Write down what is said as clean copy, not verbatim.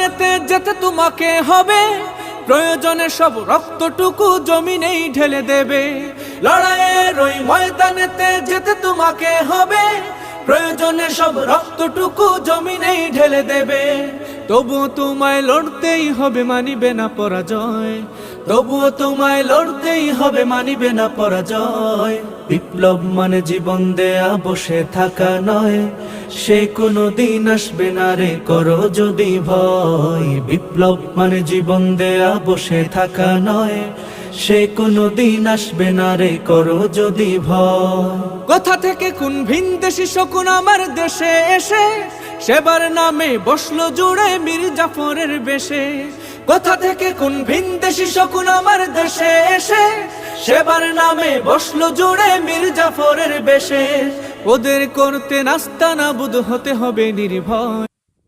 ময়দানেতে যেতে তোমাকে হবে, প্রয়োজনে সব রক্তটুকু জমিনেই ঢেলে দেবে। লড়াইয়ের ওই ময়দানেতে যেতে তোমাকে হবে, প্রয়োজনে সব রক্তটুকু জমিনেই ঢেলে দেবে। তবুও তোমায় লড়তেই হবে, মানিবে না পরাজয়। তবুও তোমায় লড়তেই হবে, মানিবে না পরাজয়। বিপ্লব মানে জীবন দেয়া বসে থাকা নয়, সে কোনো দিন আসবে না রে করো যদি ভয়। বিপ্লব মানে জীবন দেয়া বসে থাকা নয়, সে কোনো দিন আসবে না রে করো যদি ভয়। কোথা থেকে কোন ভিনদেশি শকুন আমার দেশে এসে সেবার নামে বসলো জুড়ে মীর জাফরের বেশে। কোথা থেকে কোন ভিনদেশি শকুন আমার দেশে এসে সেবার নামে বসলো জুড়ে মীর জাফরের বেশে। ওদের করতে নাস্তানাবুদ হতে হবে নির্ভয়।